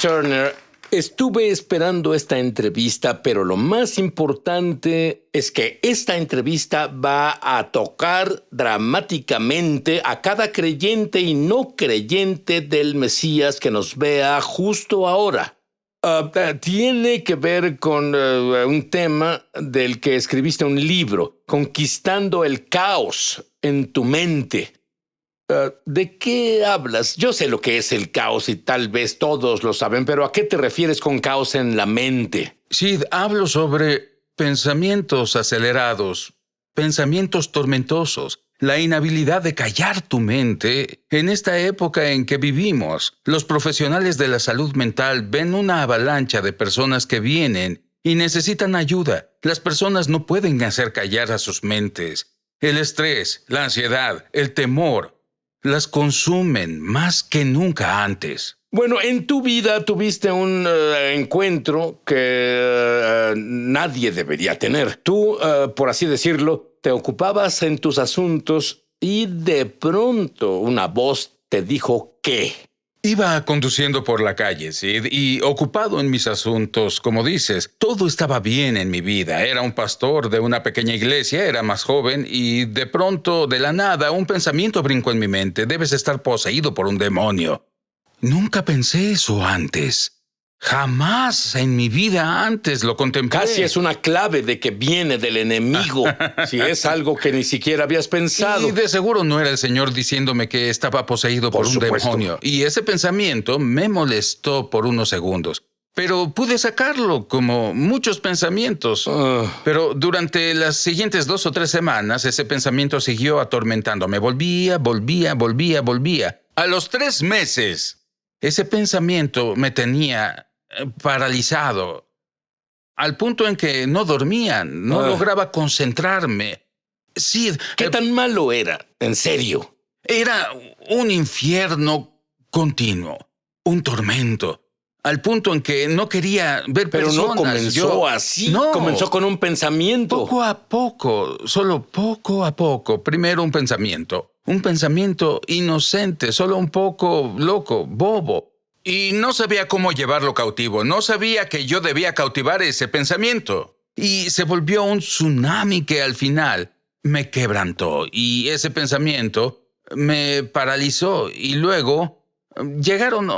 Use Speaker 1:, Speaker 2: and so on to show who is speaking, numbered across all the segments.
Speaker 1: Turner, estuve esperando esta entrevista, pero lo más importante es que esta entrevista va a tocar dramáticamente a cada creyente y no creyente del Mesías que nos vea justo ahora. Tiene que ver con un tema del que escribiste un libro, Conquistando el caos en tu mente. ¿De qué hablas? Yo sé lo que es el caos y tal vez todos lo saben, pero ¿a qué te refieres con caos en la mente?
Speaker 2: Sí, hablo sobre pensamientos acelerados, pensamientos tormentosos, la inhabilidad de callar tu mente. En esta época en que vivimos, los profesionales de la salud mental ven una avalancha de personas que vienen y necesitan ayuda. Las personas no pueden hacer callar a sus mentes. El estrés, la ansiedad, el temor las consumen más que nunca antes.
Speaker 1: Bueno, en tu vida tuviste un encuentro que nadie debería tener. Tú, por así decirlo, te ocupabas en tus asuntos y de pronto una voz te dijo ¿qué?
Speaker 2: Iba conduciendo por la calle, Sid, y ocupado en mis asuntos, como dices. Todo estaba bien en mi vida. Era un pastor de una pequeña iglesia, era más joven, y de pronto, de la nada, un pensamiento brincó en mi mente. Debes estar poseído por un demonio. Nunca pensé eso antes. Jamás en mi vida antes lo contemplé.
Speaker 1: Casi es una clave de que viene del enemigo, si es algo que ni siquiera habías pensado.
Speaker 2: Y de seguro no era el Señor diciéndome que estaba poseído por un demonio. Y ese pensamiento me molestó por unos segundos. Pero pude sacarlo, como muchos pensamientos. Pero durante las siguientes 2 o 3 semanas, ese pensamiento siguió atormentándome. Volvía. A los 3 meses, ese pensamiento me tenía paralizado, al punto en que no dormía, no lograba concentrarme. Sí,
Speaker 1: ¿qué tan malo era? En serio.
Speaker 2: Era un infierno continuo, un tormento, al punto en que no quería ver personas.
Speaker 1: Pero no comenzó así, no. Comenzó con un pensamiento.
Speaker 2: Poco a poco, solo poco a poco. Primero un pensamiento inocente, solo un poco loco, bobo. Y no sabía cómo llevarlo cautivo. No sabía que yo debía cautivar ese pensamiento. Y se volvió un tsunami que al final me quebrantó. Y ese pensamiento me paralizó. Y luego llegaron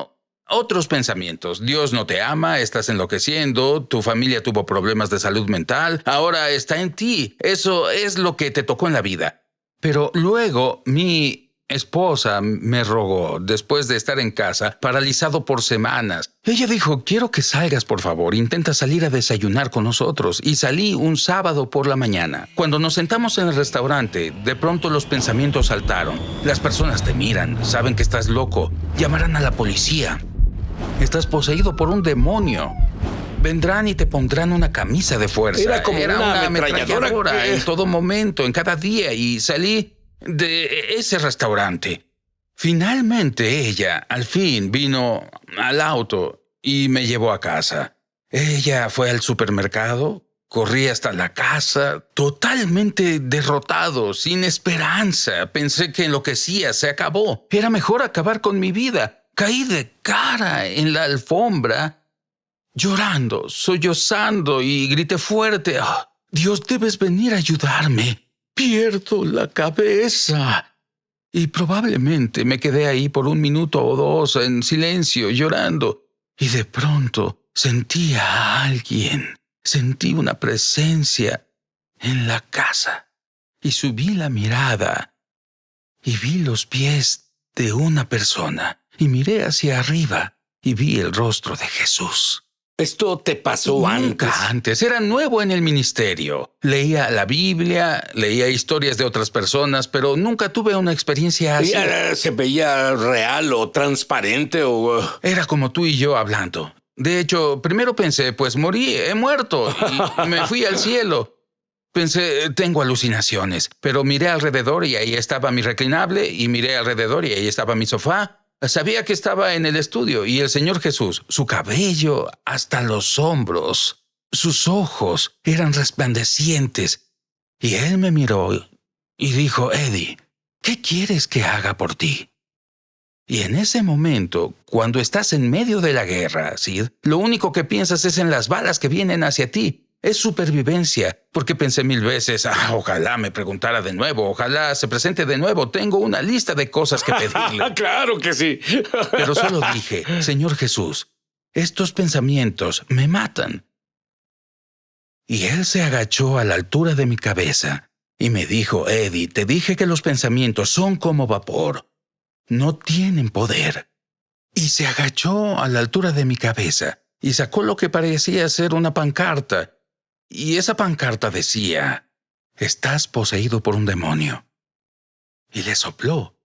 Speaker 2: otros pensamientos. Dios no te ama, estás enloqueciendo, tu familia tuvo problemas de salud mental, ahora está en ti. Eso es lo que te tocó en la vida. Pero luego mi esposa me rogó, después de estar en casa, paralizado por semanas. Ella dijo, quiero que salgas, por favor, intenta salir a desayunar con nosotros. Y salí un sábado por la mañana. Cuando nos sentamos en el restaurante, de pronto los pensamientos saltaron. Las personas te miran, saben que estás loco, llamarán a la policía. Estás poseído por un demonio. Vendrán y te pondrán una camisa de fuerza.
Speaker 1: Era como una ametralladora
Speaker 2: en todo momento, en cada día, y salí de ese restaurante. Finalmente ella, al fin, vino al auto y me llevó a casa. Ella fue al supermercado, corrí hasta la casa, totalmente derrotado, sin esperanza. Pensé que enloquecía, se acabó. Era mejor acabar con mi vida. Caí de cara en la alfombra, llorando, sollozando, y grité fuerte, Dios, debes venir a ayudarme. Pierdo la cabeza. Y probablemente me quedé ahí por 1 minuto o 2 en silencio, llorando. Y de pronto sentí a alguien. Sentí una presencia en la casa. Y subí la mirada y vi los pies de una persona. Y miré hacia arriba y vi el rostro de Jesús.
Speaker 1: ¿Esto te pasó
Speaker 2: Nunca antes. Era nuevo en el ministerio. Leía la Biblia, leía historias de otras personas, pero nunca tuve una experiencia así.
Speaker 1: ¿Se veía real o transparente o...?
Speaker 2: Era como tú y yo hablando. De hecho, primero pensé, pues morí, he muerto, y me fui al cielo. Pensé, tengo alucinaciones, pero miré alrededor y ahí estaba mi reclinable, y miré alrededor y ahí estaba mi sofá. Sabía que estaba en el estudio y el Señor Jesús, su cabello hasta los hombros, sus ojos eran resplandecientes. Y Él me miró y dijo, Eddie, ¿qué quieres que haga por ti? Y en ese momento, cuando estás en medio de la guerra, Sid, lo único que piensas es en las balas que vienen hacia ti. Es supervivencia, porque pensé 1000 veces, ojalá me preguntara de nuevo, ojalá se presente de nuevo, tengo una lista de cosas que pedirle.
Speaker 1: ¡Claro que sí!
Speaker 2: Pero solo dije, Señor Jesús, estos pensamientos me matan. Y Él se agachó a la altura de mi cabeza y me dijo, Eddie, te dije que los pensamientos son como vapor, no tienen poder. Y se agachó a la altura de mi cabeza y sacó lo que parecía ser una pancarta. Y esa pancarta decía, estás poseído por un demonio. Y le sopló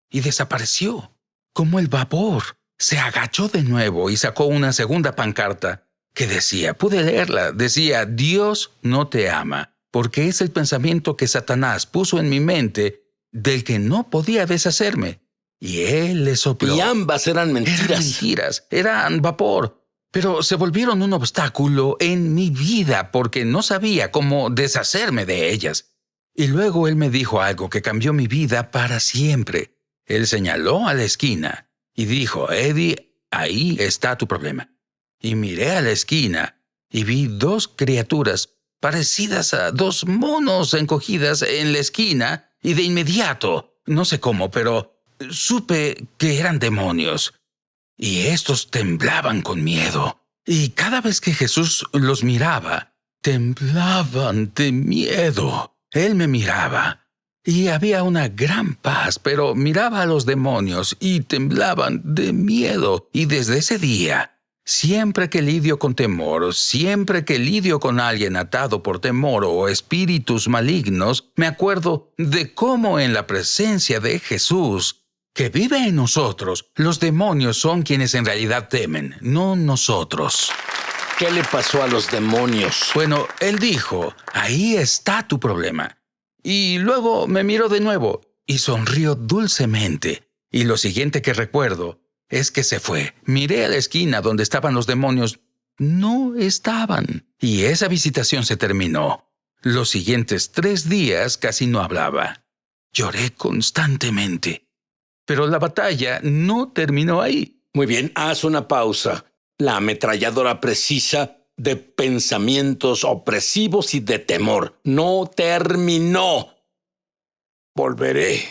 Speaker 2: y desapareció, como el vapor. Se agachó de nuevo y sacó una segunda pancarta que decía, pude leerla, decía, Dios no te ama, porque es el pensamiento que Satanás puso en mi mente del que no podía deshacerme. Y él le sopló.
Speaker 1: Y ambas eran mentiras.
Speaker 2: Eran mentiras, eran vapor. Pero se volvieron un obstáculo en mi vida porque no sabía cómo deshacerme de ellas. Y luego él me dijo algo que cambió mi vida para siempre. Él señaló a la esquina y dijo, Eddie, ahí está tu problema. Y miré a la esquina y vi 2 criaturas parecidas a 2 monos encogidas en la esquina y de inmediato, no sé cómo, pero supe que eran demonios. Y estos temblaban con miedo. Y cada vez que Jesús los miraba, temblaban de miedo. Él me miraba y había una gran paz, pero miraba a los demonios y temblaban de miedo. Y desde ese día, siempre que lidio con temor, siempre que lidio con alguien atado por temor o espíritus malignos, me acuerdo de cómo en la presencia de Jesús, que vive en nosotros, los demonios son quienes en realidad temen, no nosotros.
Speaker 1: ¿Qué le pasó a los demonios?
Speaker 2: Bueno, él dijo, ahí está tu problema. Y luego me miró de nuevo y sonrió dulcemente. Y lo siguiente que recuerdo es que se fue. Miré a la esquina donde estaban los demonios. No estaban. Y esa visitación se terminó. Los siguientes 3 días casi no hablaba. Lloré constantemente. Pero la batalla no terminó ahí.
Speaker 1: Muy bien, haz una pausa. La ametralladora precisa de pensamientos opresivos y de temor no terminó. Volveré.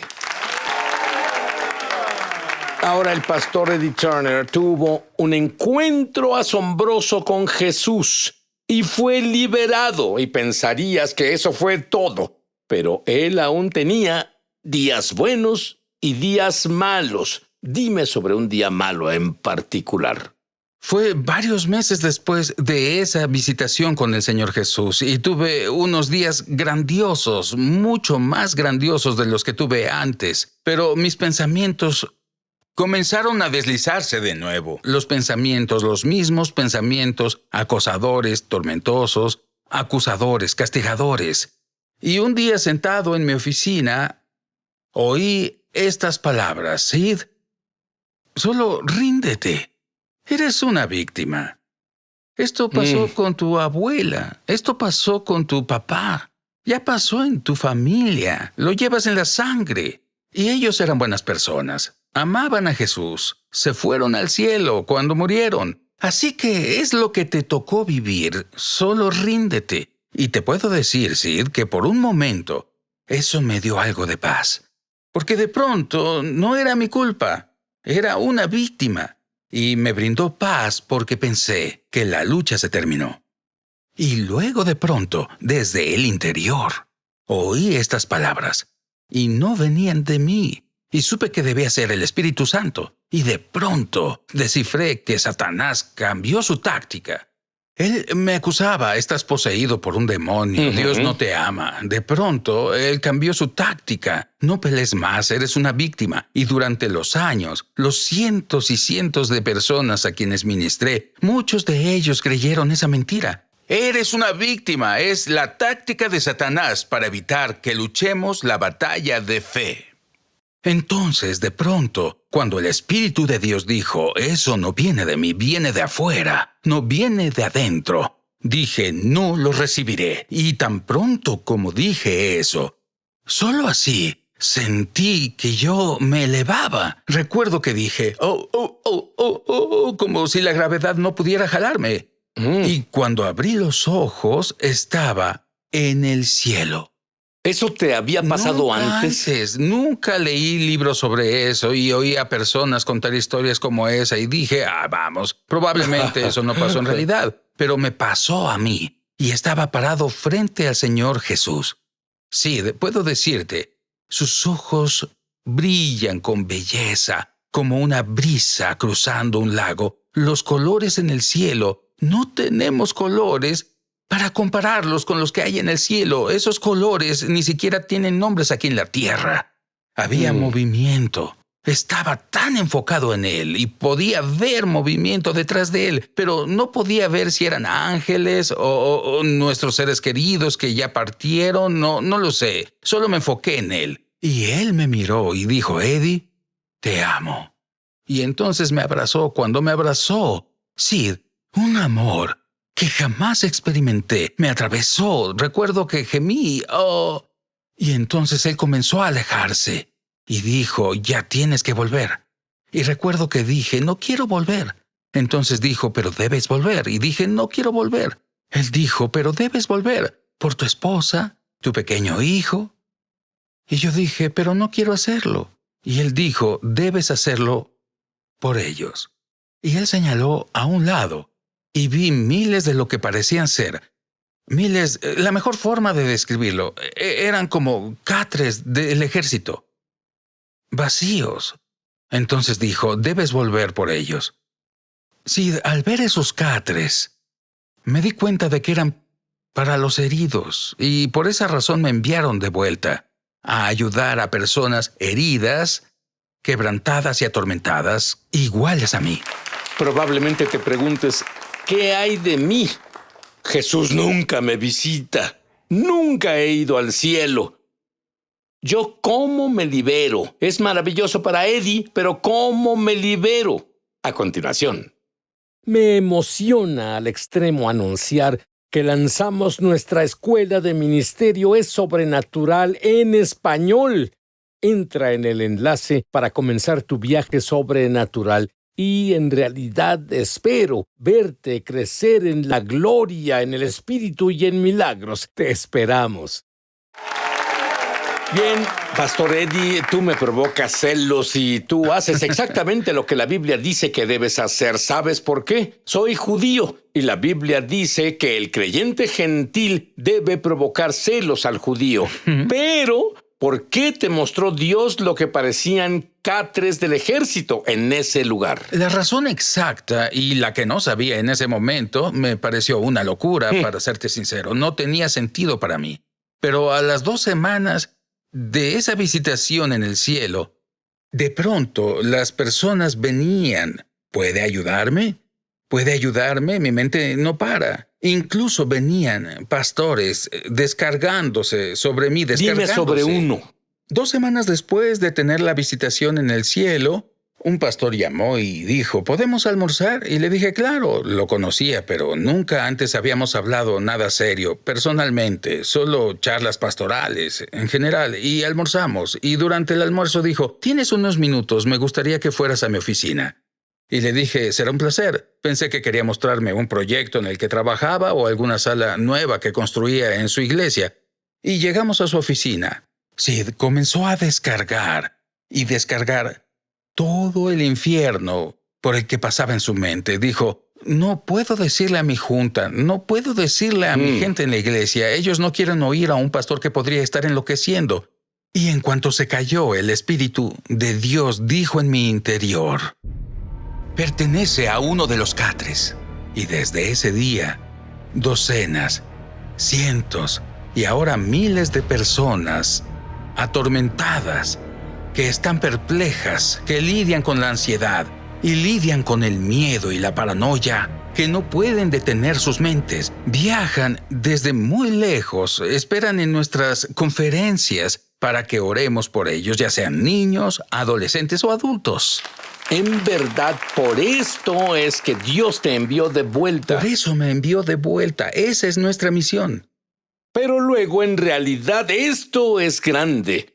Speaker 1: Ahora el pastor Eddie Turner tuvo un encuentro asombroso con Jesús y fue liberado. Y pensarías que eso fue todo. Pero él aún tenía días buenos y días malos. Dime sobre un día malo en particular.
Speaker 2: Fue varios meses después de esa visitación con el Señor Jesús y tuve unos días grandiosos, mucho más grandiosos de los que tuve antes. Pero mis pensamientos comenzaron a deslizarse de nuevo. Los pensamientos, los mismos pensamientos, acosadores, tormentosos, acusadores, castigadores. Y un día sentado en mi oficina, oí estas palabras, Sid, solo ríndete. Eres una víctima. Esto pasó con tu abuela. Esto pasó con tu papá. Ya pasó en tu familia. Lo llevas en la sangre. Y ellos eran buenas personas. Amaban a Jesús. Se fueron al cielo cuando murieron. Así que es lo que te tocó vivir. Solo ríndete. Y te puedo decir, Sid, que por un momento eso me dio algo de paz. Porque de pronto no era mi culpa, era una víctima. Y me brindó paz porque pensé que la lucha se terminó. Y luego de pronto, desde el interior, oí estas palabras. Y no venían de mí. Y supe que debía ser el Espíritu Santo. Y de pronto descifré que Satanás cambió su táctica. Él me acusaba, estás poseído por un demonio, Dios no te ama. De pronto, él cambió su táctica. No pelees más, eres una víctima. Y durante los años, los cientos y cientos de personas a quienes ministré, muchos de ellos creyeron esa mentira. Eres una víctima, es la táctica de Satanás para evitar que luchemos la batalla de fe. Entonces, de pronto, cuando el Espíritu de Dios dijo, eso no viene de mí, viene de afuera, no viene de adentro, dije, no lo recibiré. Y tan pronto como dije eso, solo así, sentí que yo me elevaba. Recuerdo que dije, como si la gravedad no pudiera jalarme. Y cuando abrí los ojos, estaba en el cielo.
Speaker 1: ¿Eso te había pasado antes?
Speaker 2: Nunca leí libros sobre eso y oí a personas contar historias como esa y dije, vamos, probablemente eso no pasó en realidad, pero me pasó a mí y estaba parado frente al Señor Jesús. Sí, puedo decirte, sus ojos brillan con belleza, como una brisa cruzando un lago. Los colores en el cielo, no tenemos colores para compararlos con los que hay en el cielo. Esos colores ni siquiera tienen nombres aquí en la tierra. Había movimiento. Estaba tan enfocado en él y podía ver movimiento detrás de él, pero no podía ver si eran ángeles o nuestros seres queridos que ya partieron. No lo sé. Solo me enfoqué en él. Y él me miró y dijo, Eddie, te amo. Y entonces me abrazó. Cuando me abrazó, Sid, un amor que jamás experimenté me atravesó. Recuerdo que gemí. Y entonces él comenzó a alejarse y dijo, ya tienes que volver. Y recuerdo que dije, no quiero volver. Entonces dijo, pero debes volver. Y dije, no quiero volver. Él dijo, pero debes volver por tu esposa, tu pequeño hijo. Y yo dije, pero no quiero hacerlo. Y él dijo, debes hacerlo por ellos. Y él señaló a un lado. Y vi miles de lo que parecían ser. Miles, la mejor forma de describirlo, eran como catres del ejército. Vacíos. Entonces dijo, debes volver por ellos. Sí, al ver esos catres, me di cuenta de que eran para los heridos. Y por esa razón me enviaron de vuelta a ayudar a personas heridas, quebrantadas y atormentadas, iguales a mí.
Speaker 1: Probablemente te preguntes, ¿qué hay de mí? Jesús nunca me visita. Nunca he ido al cielo. ¿Yo cómo me libero? Es maravilloso para Eddie, pero ¿cómo me libero? A continuación. Me emociona al extremo anunciar que lanzamos nuestra escuela de ministerio Es Sobrenatural en español. Entra en el enlace para comenzar tu viaje sobrenatural. Y en realidad espero verte crecer en la gloria, en el Espíritu y en milagros. Te esperamos. Bien, Pastor Eddie, tú me provocas celos y tú haces exactamente lo que la Biblia dice que debes hacer. ¿Sabes por qué? Soy judío y la Biblia dice que el creyente gentil debe provocar celos al judío. Pero ¿por qué te mostró Dios lo que parecían catres del ejército en ese lugar?
Speaker 2: La razón exacta y la que no sabía en ese momento me pareció una locura, para serte sincero. No tenía sentido para mí. Pero a las 2 semanas de esa visitación en el cielo, de pronto las personas venían. ¿Puede ayudarme? ¿Puede ayudarme? Mi mente no para. Incluso venían pastores descargándose sobre mí, descargándose.
Speaker 1: Dime sobre uno.
Speaker 2: 2 semanas después de tener la visitación en el cielo, un pastor llamó y dijo, ¿podemos almorzar? Y le dije, claro, lo conocía, pero nunca antes habíamos hablado nada serio, personalmente, solo charlas pastorales, en general, y almorzamos. Y durante el almuerzo dijo, ¿tienes unos minutos? Me gustaría que fueras a mi oficina. Y le dije, será un placer. Pensé que quería mostrarme un proyecto en el que trabajaba o alguna sala nueva que construía en su iglesia. Y llegamos a su oficina. Sid comenzó a descargar y descargar todo el infierno por el que pasaba en su mente. Dijo, no puedo decirle a mi junta, no puedo decirle a mi gente en la iglesia. Ellos no quieren oír a un pastor que podría estar enloqueciendo. Y en cuanto se cayó, el Espíritu de Dios dijo en mi interior, pertenece a uno de los catres. Y desde ese día, docenas, cientos y ahora miles de personas atormentadas, que están perplejas, que lidian con la ansiedad y lidian con el miedo y la paranoia, que no pueden detener sus mentes, viajan desde muy lejos, esperan en nuestras conferencias para que oremos por ellos, ya sean niños, adolescentes o adultos.
Speaker 1: En verdad, por esto es que Dios te envió de vuelta.
Speaker 2: Por eso me envió de vuelta. Esa es nuestra misión.
Speaker 1: Pero luego, en realidad, esto es grande.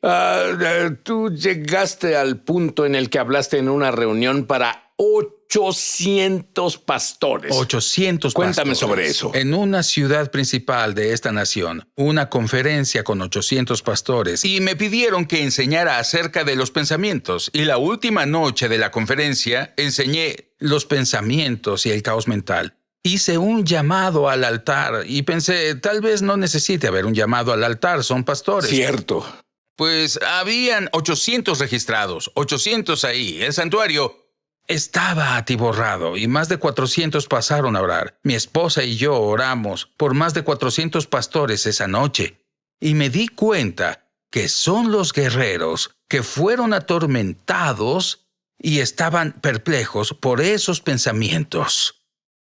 Speaker 1: Tú llegaste al punto en el que hablaste en una reunión para 800 pastores.
Speaker 2: 800
Speaker 1: Cuéntame
Speaker 2: pastores.
Speaker 1: sobre eso.
Speaker 2: En una ciudad principal de esta nación, una conferencia con 800 pastores, y me pidieron que enseñara acerca de los pensamientos. Y la última noche de la conferencia enseñé los pensamientos y el caos mental. Hice un llamado al altar y pensé, tal vez no necesite haber un llamado al altar, son pastores.
Speaker 1: Cierto.
Speaker 2: Pues habían 800 registrados, 800 ahí. El santuario estaba atiborrado y más de 400 pasaron a orar. Mi esposa y yo oramos por más de 400 pastores esa noche. Y me di cuenta que son los guerreros que fueron atormentados y estaban perplejos por esos pensamientos.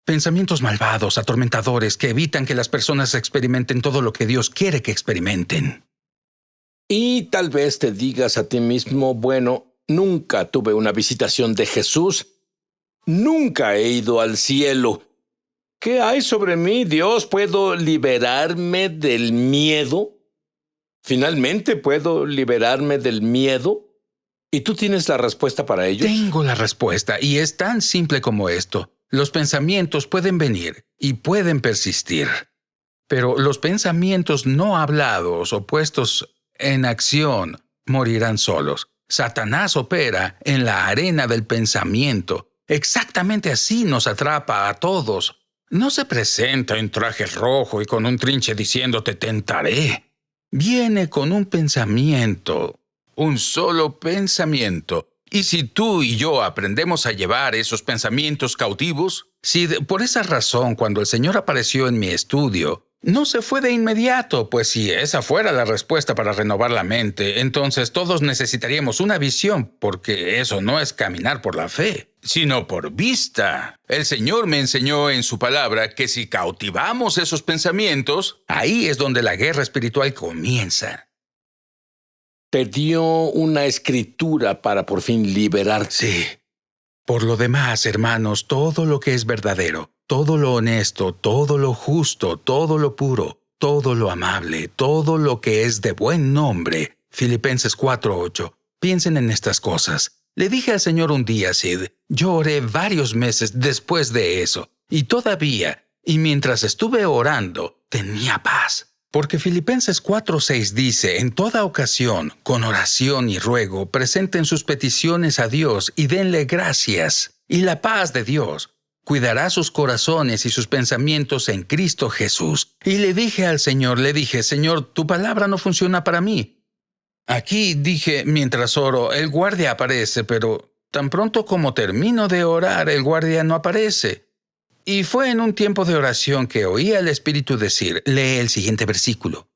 Speaker 2: Pensamientos malvados, atormentadores, que evitan que las personas experimenten todo lo que Dios quiere que experimenten.
Speaker 1: Y tal vez te digas a ti mismo, bueno, nunca tuve una visitación de Jesús. Nunca he ido al cielo. ¿Qué hay sobre mí, Dios? ¿Puedo liberarme del miedo? ¿Finalmente puedo liberarme del miedo? ¿Y tú tienes la respuesta para ello?
Speaker 2: Tengo la respuesta, y es tan simple como esto. Los pensamientos pueden venir y pueden persistir. Pero los pensamientos no hablados o puestos en acción morirán solos. Satanás opera en la arena del pensamiento. Exactamente así nos atrapa a todos. No se presenta en traje rojo y con un trinche diciendo te tentaré. Viene con un pensamiento, un solo pensamiento. Y si tú y yo aprendemos a llevar esos pensamientos cautivos, por esa razón cuando el Señor apareció en mi estudio, no se fue de inmediato, pues si esa fuera la respuesta para renovar la mente, entonces todos necesitaríamos una visión, porque eso no es caminar por la fe, sino por vista. El Señor me enseñó en su palabra que si cautivamos esos pensamientos, ahí es donde la guerra espiritual comienza.
Speaker 1: Te dio una escritura para por fin liberarte.
Speaker 2: Sí. Por lo demás, hermanos, todo lo que es verdadero, todo lo honesto, todo lo justo, todo lo puro, todo lo amable, todo lo que es de buen nombre. Filipenses 4:8. Piensen en estas cosas. Le dije al Señor un día, Sid, yo oré varios meses después de eso, y todavía, y mientras estuve orando, tenía paz. Porque Filipenses 4:6 dice, en toda ocasión, con oración y ruego, presenten sus peticiones a Dios y denle gracias. Y la paz de Dios cuidará sus corazones y sus pensamientos en Cristo Jesús. Y le dije al Señor, Señor, tu palabra no funciona para mí. Aquí dije, mientras oro, el guardia aparece, pero tan pronto como termino de orar, el guardia no aparece. Y fue en un tiempo de oración que oí al Espíritu decir, lee el siguiente versículo.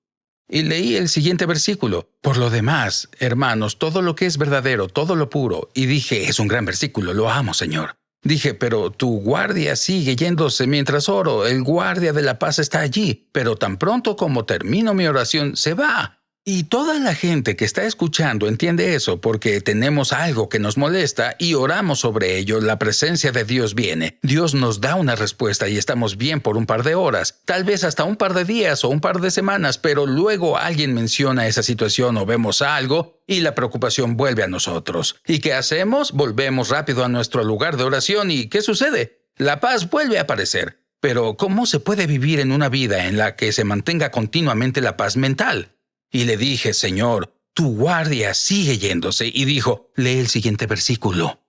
Speaker 2: Y leí el siguiente versículo. Por lo demás, hermanos, todo lo que es verdadero, todo lo puro. Y dije, es un gran versículo, lo amo, Señor. Dije, pero tu guardia sigue yéndose mientras oro. El guardia de la paz está allí. Pero tan pronto como termino mi oración, se va. Y toda la gente que está escuchando entiende eso porque tenemos algo que nos molesta y oramos sobre ello. La presencia de Dios viene. Dios nos da una respuesta y estamos bien por un par de horas, tal vez hasta un par de días o un par de semanas, pero luego alguien menciona esa situación o vemos algo y la preocupación vuelve a nosotros. ¿Y qué hacemos? Volvemos rápido a nuestro lugar de oración y ¿qué sucede? La paz vuelve a aparecer. Pero ¿cómo se puede vivir en una vida en la que se mantenga continuamente la paz mental? Y le dije, Señor, tu guardia sigue yéndose. Y dijo, lee el siguiente versículo.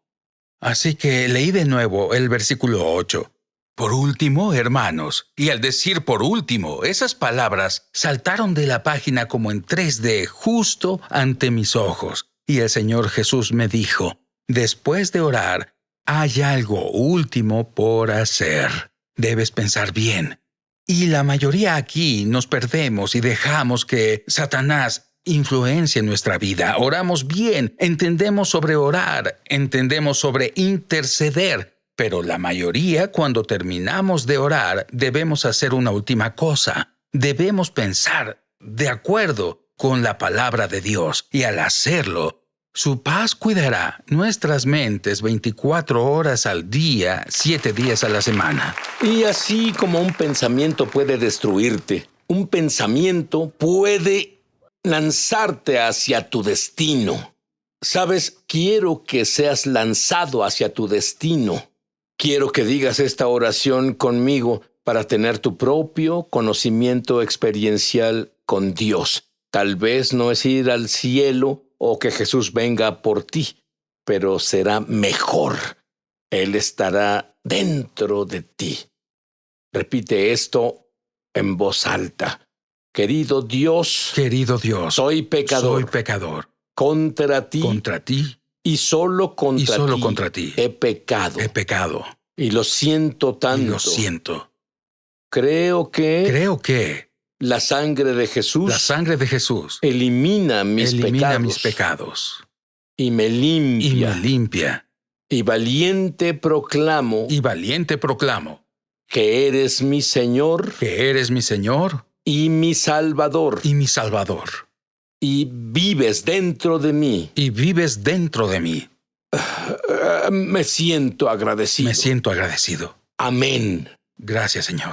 Speaker 2: Así que leí de nuevo el versículo 8. Por último, hermanos. Y al decir por último, esas palabras saltaron de la página como en 3D, justo ante mis ojos. Y el Señor Jesús me dijo, después de orar, hay algo último por hacer. Debes pensar bien. Y la mayoría aquí nos perdemos y dejamos que Satanás influencie nuestra vida. Oramos bien, entendemos sobre orar, entendemos sobre interceder, pero la mayoría cuando terminamos de orar debemos hacer una última cosa. Debemos pensar de acuerdo con la palabra de Dios y al hacerlo, su paz cuidará nuestras mentes 24 horas al día, 7 días a la semana.
Speaker 1: Y así como un pensamiento puede destruirte, un pensamiento puede lanzarte hacia tu destino. Sabes, quiero que seas lanzado hacia tu destino. Quiero que digas esta oración conmigo para tener tu propio conocimiento experiencial con Dios. Tal vez no es ir al cielo o que Jesús venga por ti, pero será mejor. Él estará dentro de ti. Repite esto en voz alta. Querido Dios, soy pecador. Contra ti y solo contra ti he pecado. Y lo siento tanto. Creo que la sangre de Jesús elimina mis pecados y me limpia. Y valiente proclamo que eres mi Señor y mi Salvador. Y vives dentro de mí. Me siento agradecido. Amén.
Speaker 2: Gracias, Señor.